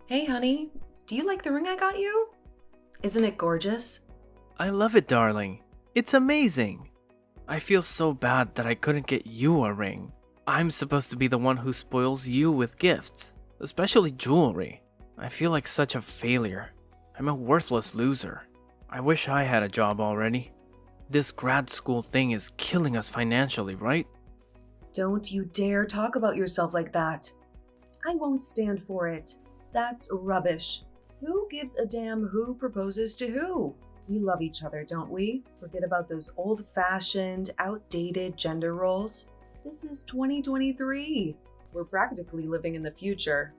Hey honey, do you like the ring I got you? Isn't it gorgeous? I love it, darling. It's amazing. I feel so bad that I couldn't get you a ring. I'm supposed to be the one who spoils you with gifts, especially jewelry. I feel like such a failure. I'm a worthless loser. I wish I had a job already. This grad school thing is killing us financially, right? Don't you dare talk about yourself like that. I won't stand for it. That's rubbish. Who gives a damn who proposes to who? We love each other, don't we? Forget about those old-fashioned, outdated gender roles. This is 2023. We're practically living in the future.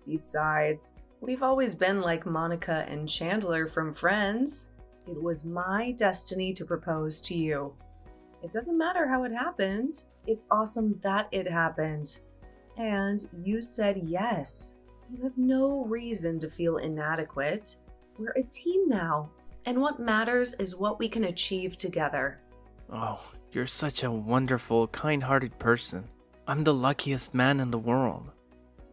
Besides, we've always been like Monica and Chandler from Friends. It was my destiny to propose to you. It doesn't matter how it happened. It's awesome that it happened. And you said yes. You have no reason to feel inadequate. We're a team now, and what matters is what we can achieve together. Oh, you're such a wonderful, kind-hearted person. I'm the luckiest man in the world.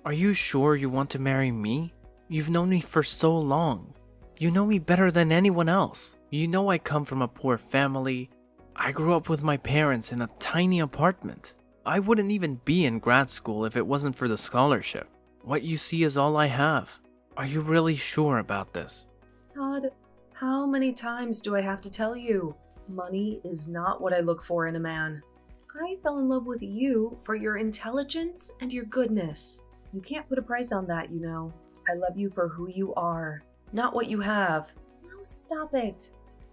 Are you sure you want to marry me? You've known me for so long. You know me better than anyone else. You know I come from a poor family. I grew up with my parents in a tiny apartment. I wouldn't even be in grad school if it wasn't for the scholarship. What you see is all I have. Are you really sure about this? Todd, how many times do I have to tell you? Money is not what I look for in a man. I fell in love with you for your intelligence and your goodness. You can't put a price on that, you know. I love you for who you are, not what you have. Now stop it.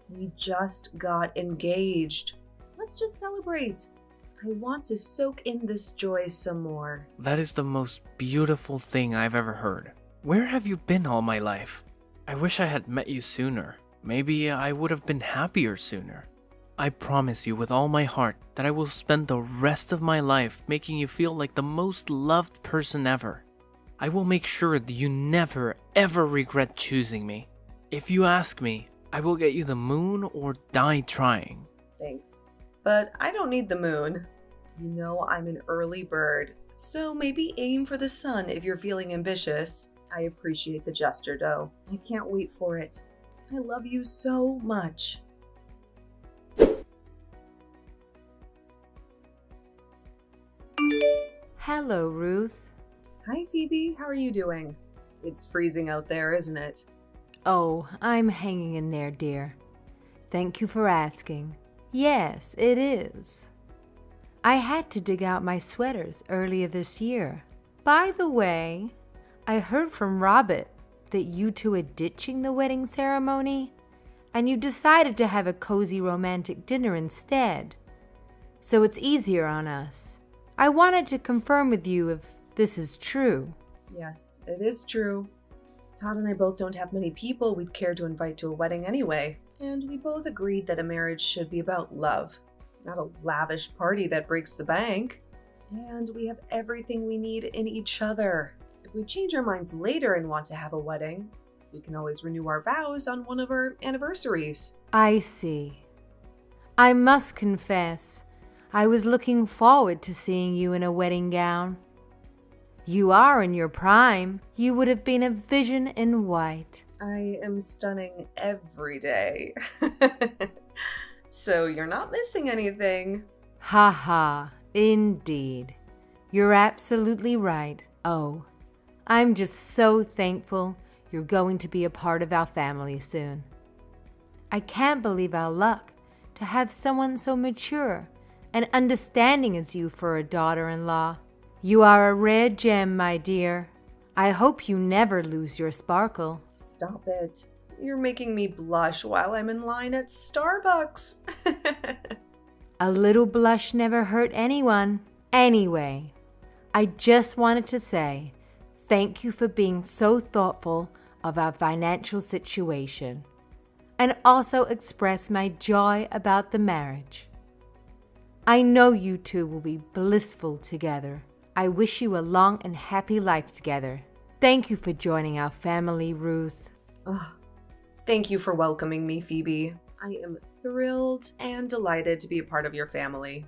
We just got engaged. Let's just celebrate. I want to soak in this joy some more. That is the most beautiful thing I've ever heard. Where have you been all my life? I wish I had met you sooner. Maybe I would have been happier sooner. I promise you with all my heart that I will spend the rest of my life making you feel like the most loved person ever. I will make sure that you never ever regret choosing me. If you ask me, I will get you the moon or die trying. Thanks. But I don't need the moon. You know I'm an early bird, so maybe aim for the sun if you're feeling ambitious. I appreciate the gesture, though. I can't wait for it. I love you so much. Hello, Ruth. Hi, Phoebe. How are you doing? It's freezing out there, isn't it? Oh, I'm hanging in there, dear. Thank you for asking. Yes, it is. I had to dig out my sweaters earlier this year. By the way, I heard from Robert that you two are ditching the wedding ceremony, and you decided to have a cozy romantic dinner instead. So it's easier on us. I wanted to confirm with you if this is true. Yes, it is true. Todd and I both don't have many people we'd care to invite to a wedding anyway, and we both agreed that a marriage should be about love, not a lavish party that breaks the bank. And we have everything we need in each other. If we change our minds later and want to have a wedding, we can always renew our vows on one of our anniversaries. I see. I must confess, I was looking forward to seeing you in a wedding gown. You are in your prime. You would have been a vision in white. I am stunning every day. So you're not missing anything. Ha ha, indeed. You're absolutely right. Oh, I'm just so thankful you're going to be a part of our family soon. I can't believe our luck to have someone so mature and understanding as you for a daughter-in-law. You are a rare gem, my dear. I hope you never lose your sparkle. Stop it. You're making me blush while I'm in line at Starbucks. A little blush never hurt anyone. Anyway, I just wanted to say thank you for being so thoughtful of our financial situation, and also express my joy about the marriage. I know you two will be blissful together. I wish you a long and happy life together. Thank you for joining our family, Ruth. Oh, thank you for welcoming me, Phoebe. I am thrilled and delighted to be a part of your family.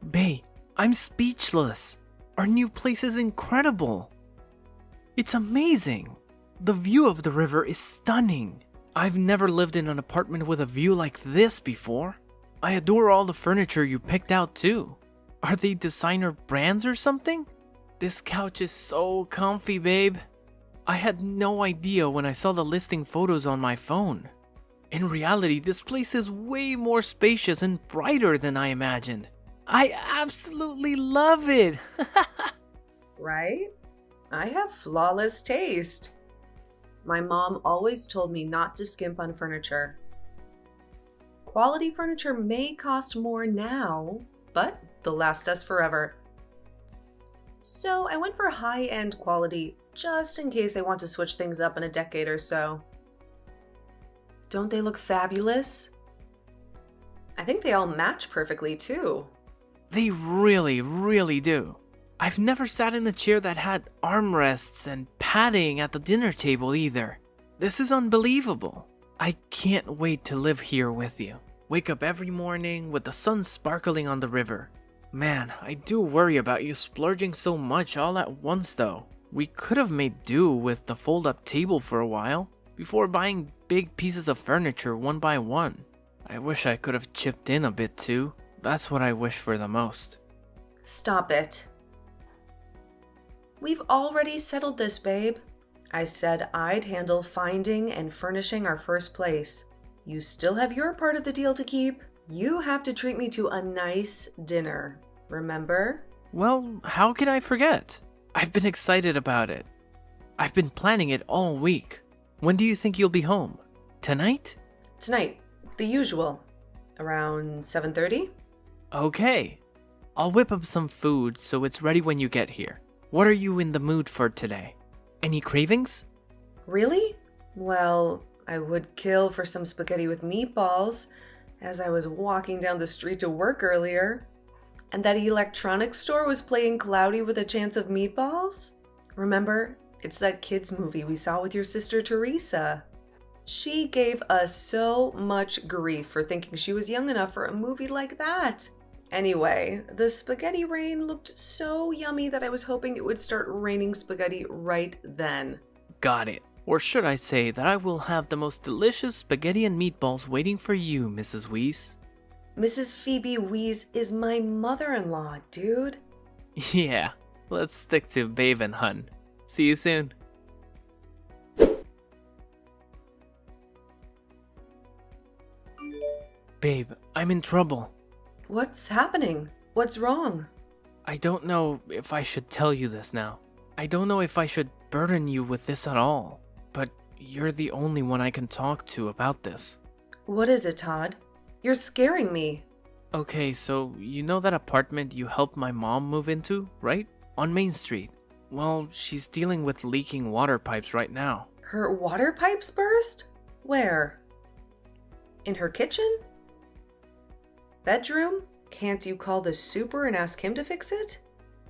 Babe, I'm speechless. Our new place is incredible. It's amazing. The view of the river is stunning. I've never lived in an apartment with a view like this before. I adore all the furniture you picked out too. Are they designer brands or something? This couch is so comfy, babe. I had no idea when I saw the listing photos on my phone. In reality, this place is way more spacious and brighter than I imagined. I absolutely love it. Right? I have flawless taste. My mom always told me not to skimp on furniture. Quality furniture may cost more now, but they'll last us forever. So I went for high-end quality just in case I want to switch things up in a decade or so. Don't they look fabulous? I think they all match perfectly too. They really, really do. I've never sat in a chair that had armrests and padding at the dinner table either. This is unbelievable. I can't wait to live here with you. Wake up every morning with the sun sparkling on the river. Man, I do worry about you splurging so much all at once though. We could have made do with the fold-up table for a while, before buying big pieces of furniture one by one. I wish I could have chipped in a bit too. That's what I wish for the most. Stop it. We've already settled this, babe. I said I'd handle finding and furnishing our first place. You still have your part of the deal to keep. You have to treat me to a nice dinner, remember? Well, how can I forget? I've been excited about it. I've been planning it all week. When do you think you'll be home? Tonight? Tonight, the usual. Around 7:30? Okay. I'll whip up some food so it's ready when you get here. What are you in the mood for today? Any cravings? Really? Well, I would kill for some spaghetti with meatballs as I was walking down the street to work earlier. And that electronics store was playing Cloudy with a Chance of Meatballs? Remember? It's that kids movie we saw with your sister Teresa. She gave us so much grief for thinking she was young enough for a movie like that. Anyway, the spaghetti rain looked so yummy that I was hoping it would start raining spaghetti right then. Got it. Or should I say that I will have the most delicious spaghetti and meatballs waiting for you, Mrs. Weiss. Mrs. Phoebe Weiss is my mother-in-law, dude. Yeah, let's stick to babe and hun. See you soon. Babe, I'm in trouble. What's happening? What's wrong? I don't know if I should tell you this now. I don't know if I should burden you with this at all. But you're the only one I can talk to about this. What is it, Todd? You're scaring me. Okay, so you know that apartment you helped my mom move into, right? On Main Street. Well, she's dealing with leaking water pipes right now. Her water pipes burst? Where? In her kitchen? Bedroom? Can't you call the super and ask him to fix it?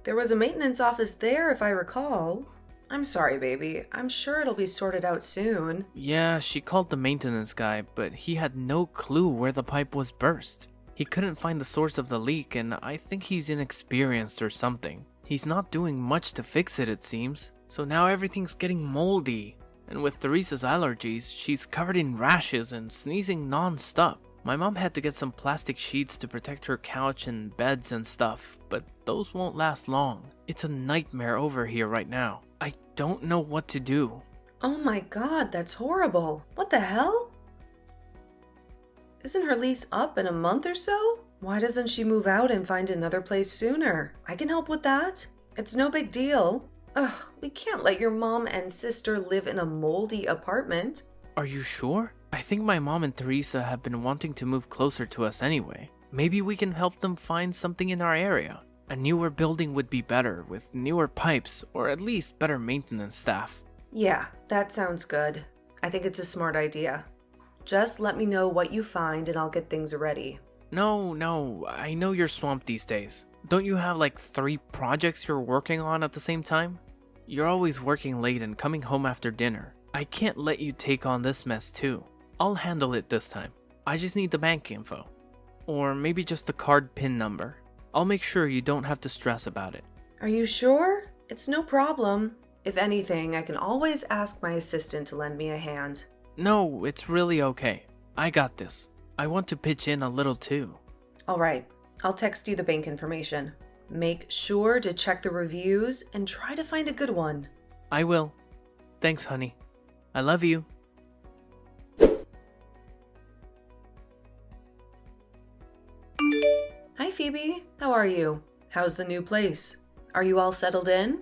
There was a maintenance office there if I recall. I'm sorry, baby. I'm sure it'll be sorted out soon. Yeah, she called the maintenance guy, but he had no clue where the pipe was burst. He couldn't find the source of the leak, and I think he's inexperienced or something. He's not doing much to fix it, it seems. So now everything's getting moldy. And with Theresa's allergies, she's covered in rashes and sneezing non-stop. My mom had to get some plastic sheets to protect her couch and beds and stuff, but those won't last long. It's a nightmare over here right now. I don't know what to do. Oh my god, that's horrible. What the hell? Isn't her lease up in a month or so? Why doesn't she move out and find another place sooner? I can help with that. It's no big deal. Ugh, we can't let your mom and sister live in a moldy apartment. Are you sure? I think my mom and Theresa have been wanting to move closer to us anyway. Maybe we can help them find something in our area. A newer building would be better, with newer pipes, or at least better maintenance staff. Yeah, that sounds good. I think it's a smart idea. Just let me know what you find and I'll get things ready. No, I know you're swamped these days. Don't you have like 3 projects you're working on at the same time? You're always working late and coming home after dinner. I can't let you take on this mess too. I'll handle it this time. I just need the bank info. Or maybe just the card PIN number. I'll make sure you don't have to stress about it. Are you sure? It's no problem. If anything, I can always ask my assistant to lend me a hand. No, it's really okay. I got this. I want to pitch in a little too. All right, I'll text you the bank information. Make sure to check the reviews and try to find a good one. I will. Thanks, honey. I love you. Hi, Phoebe. How are you? How's the new place? Are you all settled in?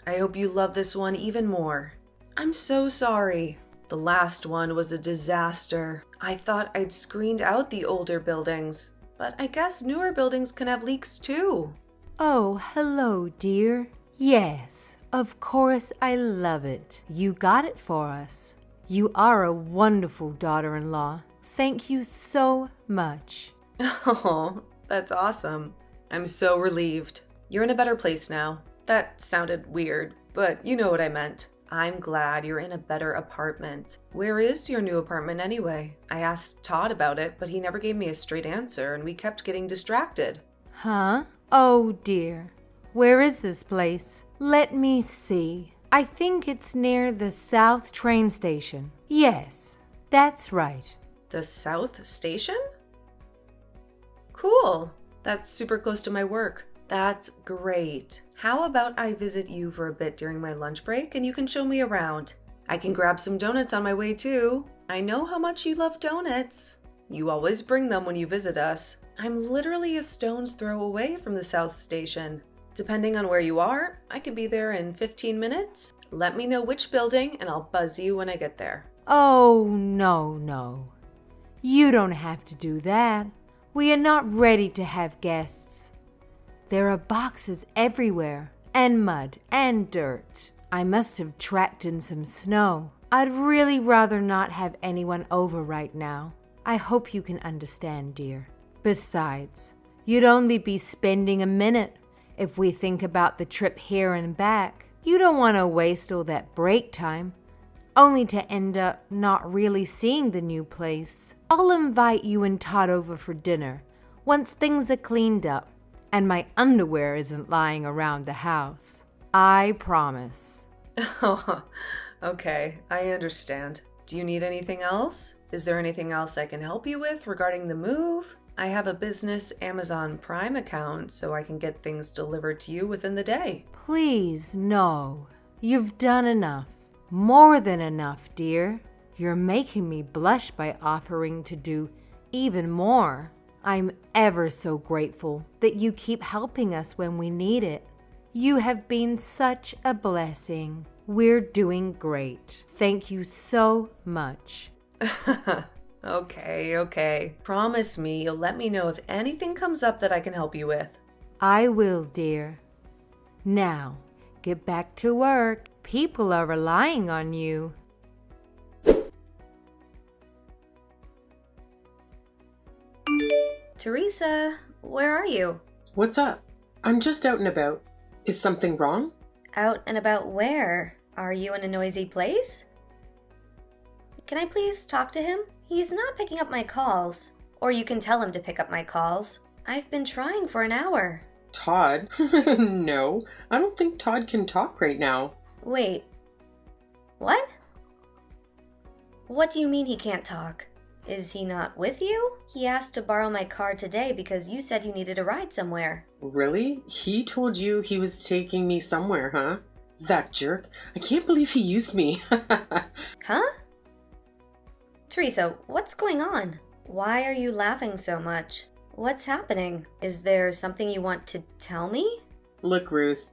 I hope you love this one even more. I'm so sorry. The last one was a disaster. I thought I'd screened out the older buildings, but I guess newer buildings can have leaks too. Oh, hello, dear. Yes, of course I love it. You got it for us. You are a wonderful daughter-in-law. Thank you so much. Oh, that's awesome. I'm so relieved. You're in a better place now. That sounded weird, but you know what I meant. I'm glad you're in a better apartment. Where is your new apartment anyway? I asked Todd about it, but he never gave me a straight answer and we kept getting distracted. Huh? Oh dear. Where is this place? Let me see. I think it's near the South train station. Yes, that's right. The South Station? Cool. That's super close to my work. That's great. How about I visit you for a bit during my lunch break and you can show me around? I can grab some donuts on my way too. I know how much you love donuts. You always bring them when you visit us. I'm literally a stone's throw away from the South Station. Depending on where you are, I could be there in 15 minutes. Let me know which building and I'll buzz you when I get there. Oh, no. You don't have to do that. We are not ready to have guests. There are boxes everywhere, and mud and dirt. I must have tracked in some snow. I'd really rather not have anyone over right now. I hope you can understand, dear. Besides, you'd only be spending a minute if we think about the trip here and back. You don't want to waste all that break time, only to end up not really seeing the new place. I'll invite you and Todd over for dinner once things are cleaned up and my underwear isn't lying around the house. I promise. Oh, okay, I understand. Do you need anything else? Is there anything else I can help you with regarding the move? I have a business Amazon Prime account so I can get things delivered to you within the day. Please, no. You've done enough. More than enough, dear. You're making me blush by offering to do even more. I'm ever so grateful that you keep helping us when we need it. You have been such a blessing. We're doing great. Thank you so much. Okay. Promise me you'll let me know if anything comes up that I can help you with. I will, dear. Now, get back to work. People are relying on you. Teresa, where are you? What's up? I'm just out and about. Is something wrong? Out and about where? Are you in a noisy place? Can I please talk to him? He's not picking up my calls. Or you can tell him to pick up my calls. I've been trying for an hour. Todd? No, I don't think Todd can talk right now. Wait. What? What do you mean he can't talk? Is he not with you? He asked to borrow my car today because you said you needed a ride somewhere. Really? He told you he was taking me somewhere, huh? That jerk. I can't believe he used me. Huh? Teresa, what's going on? Why are you laughing so much? What's happening? Is there something you want to tell me? Look, Ruth,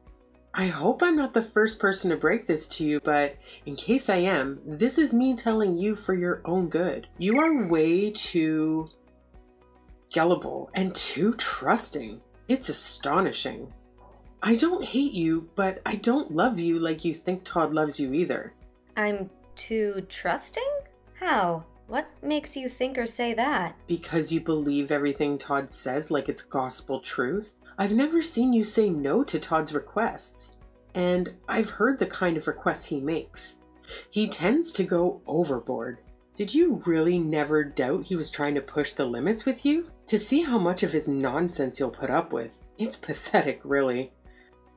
I hope I'm not the first person to break this to you, but in case I am, this is me telling you for your own good. You are way too gullible and too trusting. It's astonishing. I don't hate you, but I don't love you like you think Todd loves you either. I'm too trusting? How? What makes you think or say that? Because you believe everything Todd says like it's gospel truth. I've never seen you say no to Todd's requests, and I've heard the kind of requests he makes. He tends to go overboard. Did you really never doubt he was trying to push the limits with you? To see how much of his nonsense you'll put up with. It's pathetic, really.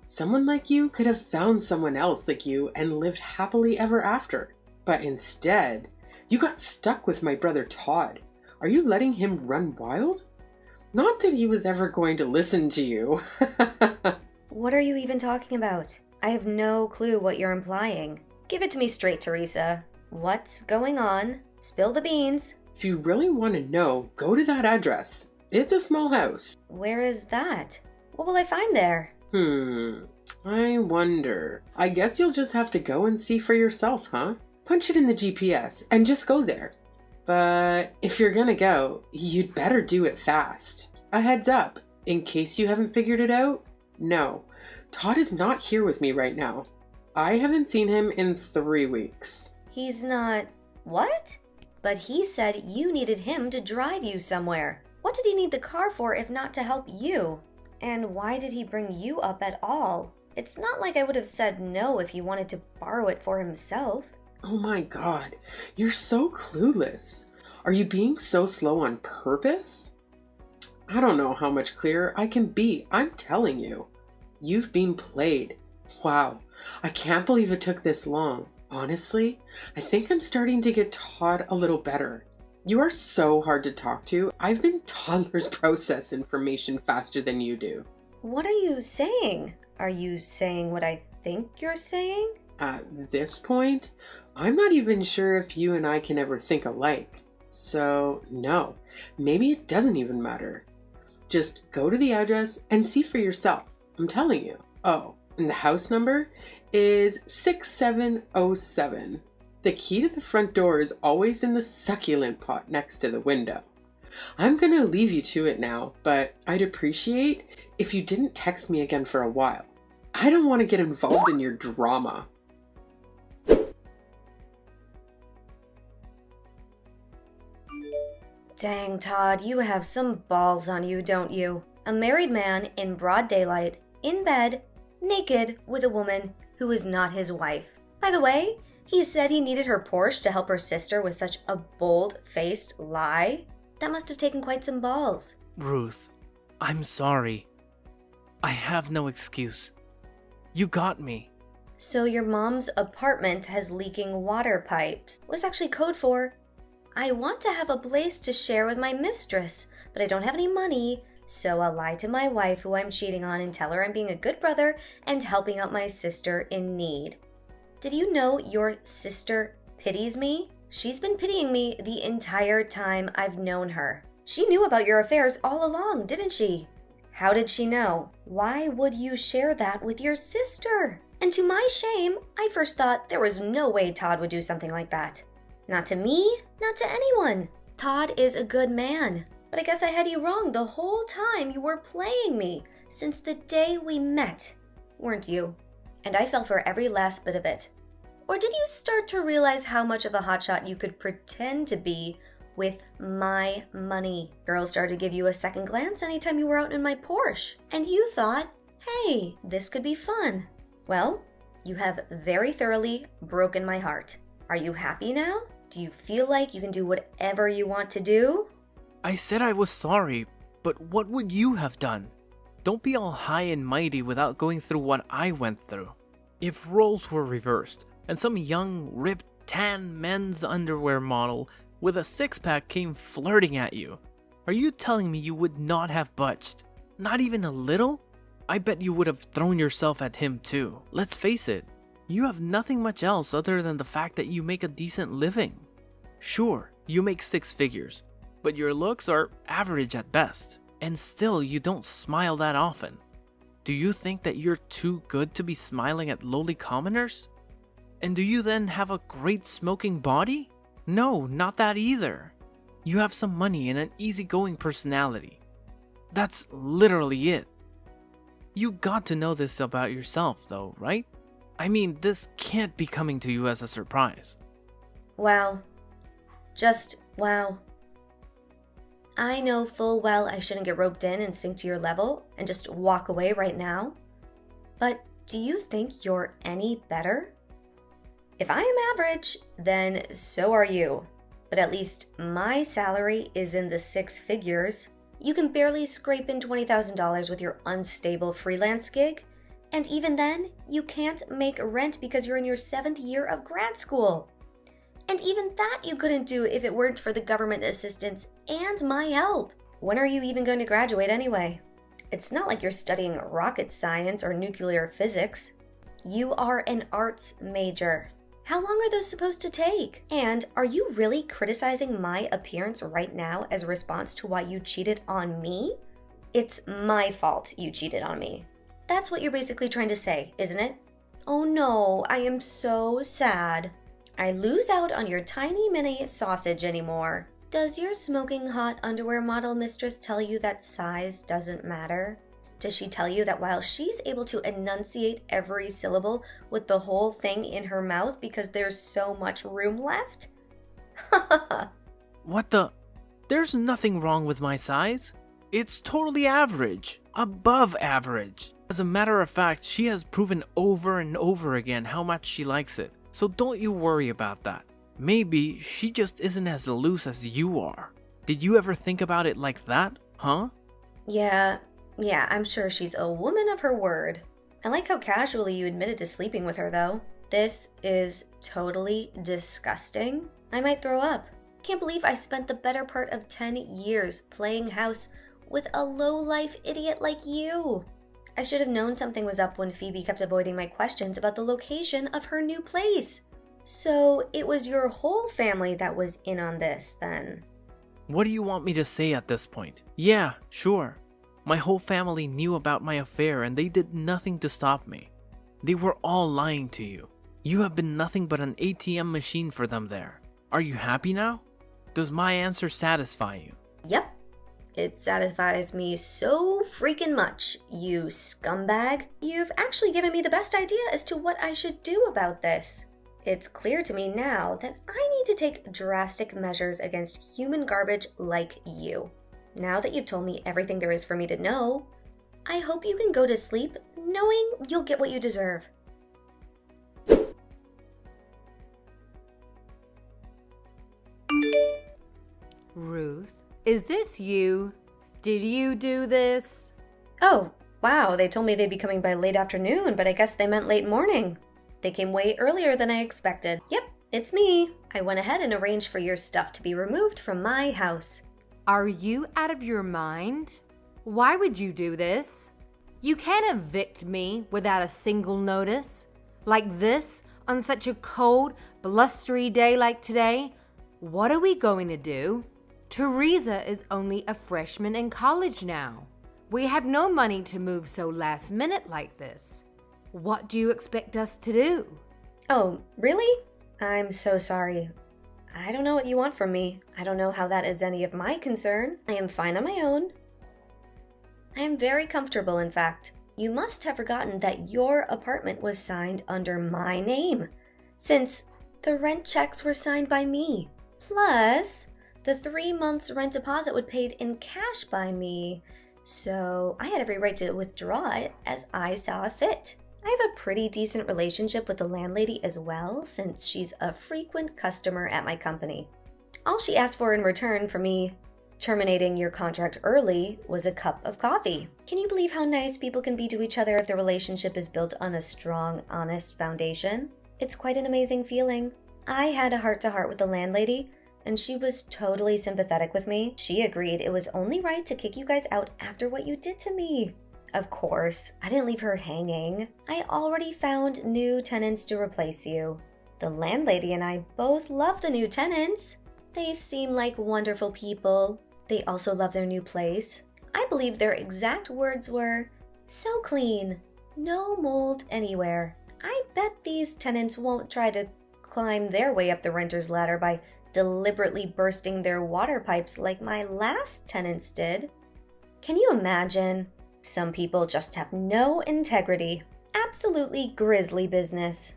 Someone like you could have found someone else like you and lived happily ever after. But instead, you got stuck with my brother Todd. Are you letting him run wild? Not that he was ever going to listen to you. What are you even talking about? I have no clue what you're implying. Give it to me straight, Teresa. What's going on? Spill the beans. If you really want to know, go to that address. It's a small house. Where is that? What will I find there? I wonder. I guess you'll just have to go and see for yourself, huh? Punch it in the GPS and just go there. But if you're gonna go, you'd better do it fast. A heads up, in case you haven't figured it out, no, Todd is not here with me right now. I haven't seen him in 3 weeks. He's not... What? But he said you needed him to drive you somewhere. What did he need the car for if not to help you? And why did he bring you up at all? It's not like I would have said no if he wanted to borrow it for himself. Oh my god, you're so clueless. Are you being so slow on purpose? I don't know how much clearer I can be. I'm telling you. You've been played. Wow, I can't believe it took this long. Honestly, I think I'm starting to get Todd a little better. You are so hard to talk to. I've been toddlers process information faster than you do. What are you saying? Are you saying what I think you're saying? At this point, I'm not even sure if you and I can ever think alike. So, no, maybe it doesn't even matter. Just go to the address and see for yourself. I'm telling you. Oh, and the house number is 6707. The key to the front door is always in the succulent pot next to the window. I'm gonna leave you to it now, but I'd appreciate if you didn't text me again for a while. I don't want to get involved in your drama. Dang, Todd, you have some balls on you, don't you? A married man in broad daylight, in bed, naked with a woman who is not his wife. By the way, he said he needed her Porsche to help her sister with such a bold-faced lie. That must have taken quite some balls. Ruth, I'm sorry. I have no excuse. You got me. So your mom's apartment has leaking water pipes. Was actually code for, I want to have a place to share with my mistress, but I don't have any money, so I'll lie to my wife who I'm cheating on and tell her I'm being a good brother and helping out my sister in need. Did you know your sister pities me? She's been pitying me the entire time I've known her. She knew about your affairs all along, didn't she? How did she know? Why would you share that with your sister? And to my shame, I first thought there was no way Todd would do something like that. Not to me, not to anyone. Todd is a good man. But I guess I had you wrong the whole time you were playing me, since the day we met, weren't you? And I fell for every last bit of it. Or did you start to realize how much of a hotshot you could pretend to be with my money? Girls started to give you a second glance anytime you were out in my Porsche, and you thought, hey, this could be fun. Well, you have very thoroughly broken my heart. Are you happy now? Do you feel like you can do whatever you want to do? I said I was sorry, but what would you have done? Don't be all high and mighty without going through what I went through. If roles were reversed, and some young, ripped, tan men's underwear model with a six-pack came flirting at you, are you telling me you would not have budged? Not even a little? I bet you would have thrown yourself at him too. Let's face it, you have nothing much else other than the fact that you make a decent living. Sure, you make 6 figures, but your looks are average at best, and still you don't smile that often. Do you think that you're too good to be smiling at lowly commoners? And do you then have a great smoking body? No, not that either. You have some money and an easygoing personality. That's literally it. You got to know this about yourself though, right? I mean, this can't be coming to you as a surprise. Wow. Just wow. I know full well I shouldn't get roped in and sink to your level and just walk away right now. But do you think you're any better? If I am average, then so are you. But at least my salary is in the 6 figures. You can barely scrape in $20,000 with your unstable freelance gig. And even then, you can't make rent because you're in your 7th year of grad school. And even that you couldn't do if it weren't for the government assistance and my help. When are you even going to graduate anyway? It's not like you're studying rocket science or nuclear physics. You are an arts major. How long are those supposed to take? And are you really criticizing my appearance right now as a response to why you cheated on me? It's my fault you cheated on me. That's what you're basically trying to say, isn't it? Oh no, I am so sad. I lose out on your tiny mini sausage anymore. Does your smoking hot underwear model mistress tell you that size doesn't matter? Does she tell you that while she's able to enunciate every syllable with the whole thing in her mouth because there's so much room left? What the? There's nothing wrong with my size. It's totally average. Above average. As a matter of fact, she has proven over and over again how much she likes it. So don't you worry about that. Maybe she just isn't as loose as you are. Did you ever think about it like that, huh? Yeah, I'm sure she's a woman of her word. I like how casually you admitted to sleeping with her, though. This is totally disgusting. I might throw up. Can't believe I spent the better part of 10 years playing house with a low-life idiot like you. I should have known something was up when Phoebe kept avoiding my questions about the location of her new place. So it was your whole family that was in on this, then? What do you want me to say at this point? Yeah, sure. My whole family knew about my affair and they did nothing to stop me. They were all lying to you. You have been nothing but an ATM machine for them there. Are you happy now? Does my answer satisfy you? Yep. It satisfies me so freaking much, you scumbag. You've actually given me the best idea as to what I should do about this. It's clear to me now that I need to take drastic measures against human garbage like you. Now that you've told me everything there is for me to know, I hope you can go to sleep knowing you'll get what you deserve. Ruth, is this you? Did you do this? Oh, wow, they told me they'd be coming by late afternoon, but I guess they meant late morning. They came way earlier than I expected. Yep, it's me. I went ahead and arranged for your stuff to be removed from my house. Are you out of your mind? Why would you do this? You can't evict me without a single notice. Like this, on such a cold, blustery day like today. What are we going to do? Teresa is only a freshman in college now. We have no money to move so last minute like this. What do you expect us to do? Oh, really? I'm so sorry. I don't know what you want from me. I don't know how that is any of my concern. I am fine on my own. I am very comfortable, in fact. You must have forgotten that your apartment was signed under my name, since the rent checks were signed by me. Plus, the 3 months rent deposit was paid in cash by me, so I had every right to withdraw it as I saw fit. I have a pretty decent relationship with the landlady as well, since she's a frequent customer at my company. All she asked for in return for me terminating your contract early was a cup of coffee. Can you believe how nice people can be to each other if their relationship is built on a strong, honest foundation? It's quite an amazing feeling. I had a heart-to-heart with the landlady, and she was totally sympathetic with me. She agreed it was only right to kick you guys out after what you did to me. Of course, I didn't leave her hanging. I already found new tenants to replace you. The landlady and I both love the new tenants. They seem like wonderful people. They also love their new place. I believe their exact words were, "So clean, no mold anywhere." I bet these tenants won't try to climb their way up the renter's ladder by deliberately bursting their water pipes like my last tenants did. Can you imagine? Some people just have no integrity. Absolutely grisly business.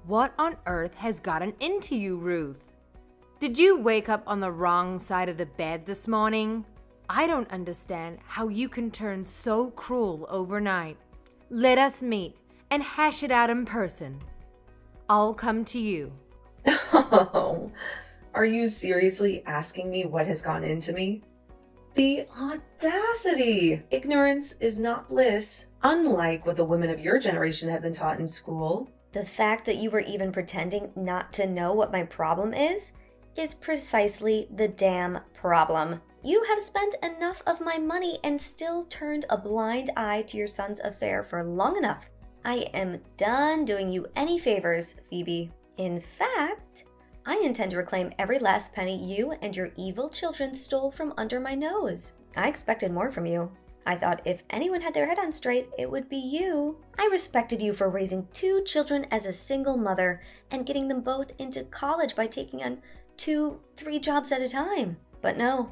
What on earth has gotten into you, Ruth? Did you wake up on the wrong side of the bed this morning? I don't understand how you can turn so cruel overnight. Let us meet and hash it out in person. I'll come to you. Oh, are you seriously asking me what has gone into me? The audacity! Ignorance is not bliss, unlike what the women of your generation have been taught in school. The fact that you were even pretending not to know what my problem is precisely the damn problem. You have spent enough of my money and still turned a blind eye to your son's affair for long enough. I am done doing you any favors, Phoebe. In fact, I intend to reclaim every last penny you and your evil children stole from under my nose. I expected more from you. I thought if anyone had their head on straight, it would be you. I respected you for raising 2 children as a single mother and getting them both into college by taking on 2-3 jobs at a time. But no,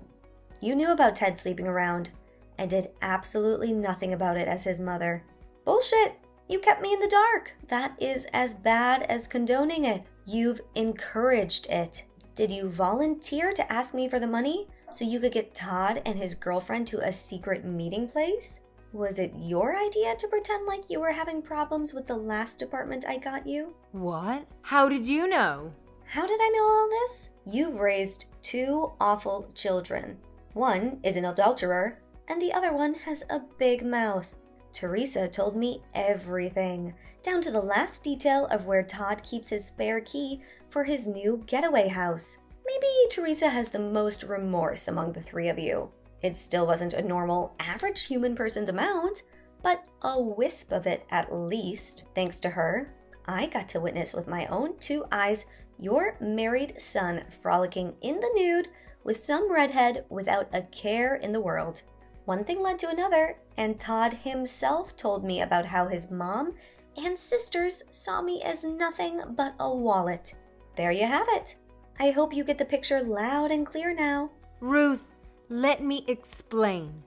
you knew about Ted sleeping around and did absolutely nothing about it as his mother. Bullshit! You kept me in the dark. That is as bad as condoning it. You've encouraged it. Did you volunteer to ask me for the money so you could get Todd and his girlfriend to a secret meeting place? Was it your idea to pretend like you were having problems with the last apartment I got you? What? How did you know? How did I know all this? You've raised 2 awful children. One is an adulterer, and the other one has a big mouth. Teresa told me everything, down to the last detail of where Todd keeps his spare key for his new getaway house. Maybe Teresa has the most remorse among the 3 of you. It still wasn't a normal, average human person's amount, but a wisp of it at least. Thanks to her, I got to witness with my own 2 eyes your married son frolicking in the nude with some redhead without a care in the world. One thing led to another, and Todd himself told me about how his mom and sisters saw me as nothing but a wallet. There you have it. I hope you get the picture loud and clear now. Ruth, let me explain.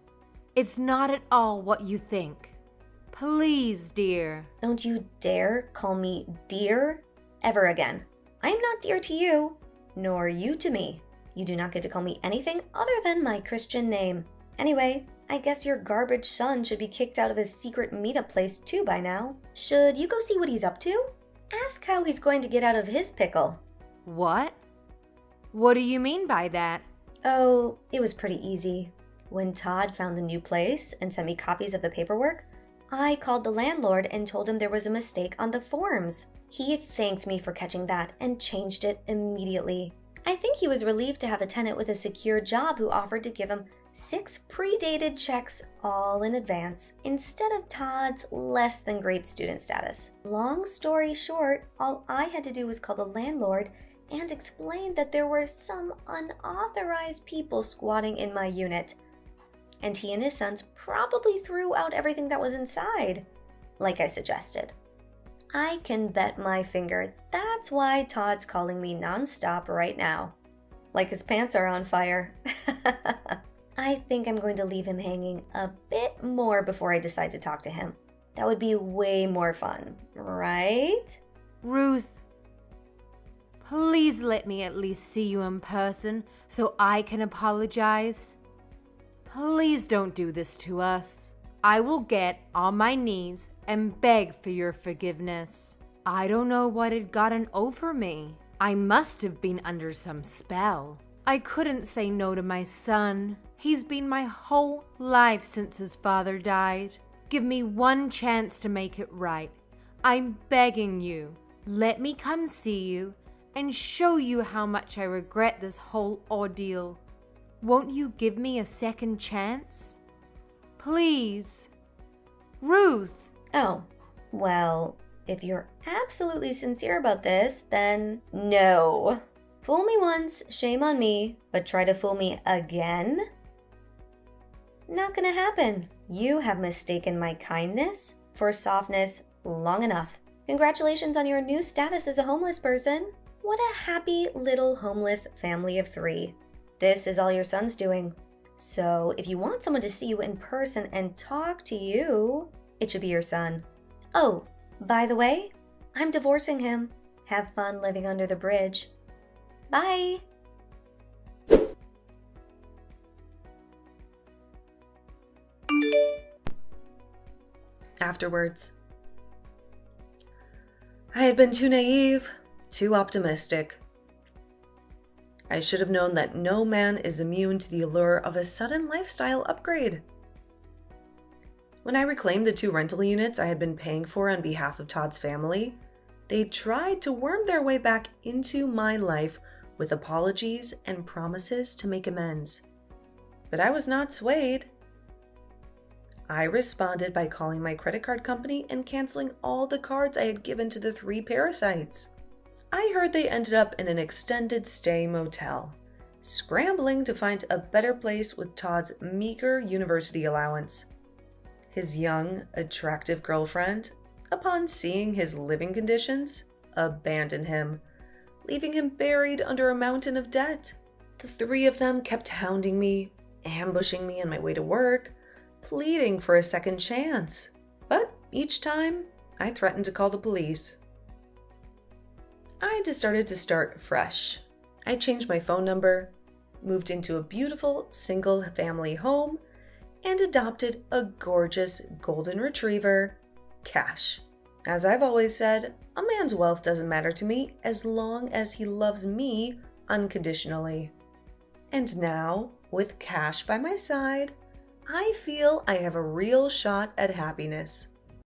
It's not at all what you think. Please, dear. Don't you dare call me dear ever again. I am not dear to you, nor you to me. You do not get to call me anything other than my Christian name. Anyway, I guess your garbage son should be kicked out of his secret meetup place too by now. Should you go see what he's up to? Ask how he's going to get out of his pickle. What? What do you mean by that? Oh, it was pretty easy. When Todd found the new place and sent me copies of the paperwork, I called the landlord and told him there was a mistake on the forms. He thanked me for catching that and changed it immediately. I think he was relieved to have a tenant with a secure job who offered to give him 6 pre-dated checks all in advance, instead of Todd's less than great student status. Long story short, all I had to do was call the landlord and explain that there were some unauthorized people squatting in my unit. And he and his sons probably threw out everything that was inside, like I suggested. I can bet my finger that's why Todd's calling me nonstop right now. Like his pants are on fire. I think I'm going to leave him hanging a bit more before I decide to talk to him. That would be way more fun, right? Ruth, please let me at least see you in person so I can apologize. Please don't do this to us. I will get on my knees and beg for your forgiveness. I don't know what had gotten over me. I must have been under some spell. I couldn't say no to my son. He's been my whole life since his father died. Give me one chance to make it right. I'm begging you. Let me come see you and show you how much I regret this whole ordeal. Won't you give me a second chance? Please. Ruth. Oh, well, if you're absolutely sincere about this, then no. Fool me once, shame on me, but try to fool me again? Not gonna happen. You have mistaken my kindness for softness long enough. Congratulations on your new status as a homeless person. What a happy little homeless family of 3. This is all your son's doing. So if you want someone to see you in person and talk to you, it should be your son. Oh, by the way, I'm divorcing him. Have fun living under the bridge. Bye. Afterwards, I had been too naive, too optimistic. I should have known that no man is immune to the allure of a sudden lifestyle upgrade. When I reclaimed the 2 rental units I had been paying for on behalf of Todd's family, they tried to worm their way back into my life with apologies and promises to make amends. But I was not swayed. I responded by calling my credit card company and canceling all the cards I had given to the 3 parasites. I heard they ended up in an extended stay motel, scrambling to find a better place with Todd's meager university allowance. His young, attractive girlfriend, upon seeing his living conditions, abandoned him, leaving him buried under a mountain of debt. The 3 of them kept hounding me, ambushing me on my way to work, pleading for a second chance. But each time, I threatened to call the police. I decided to start fresh. I changed my phone number, moved into a beautiful single-family home, and adopted a gorgeous golden retriever, Cash. As I've always said, a man's wealth doesn't matter to me as long as he loves me unconditionally. And now, with Cash by my side, I feel I have a real shot at happiness.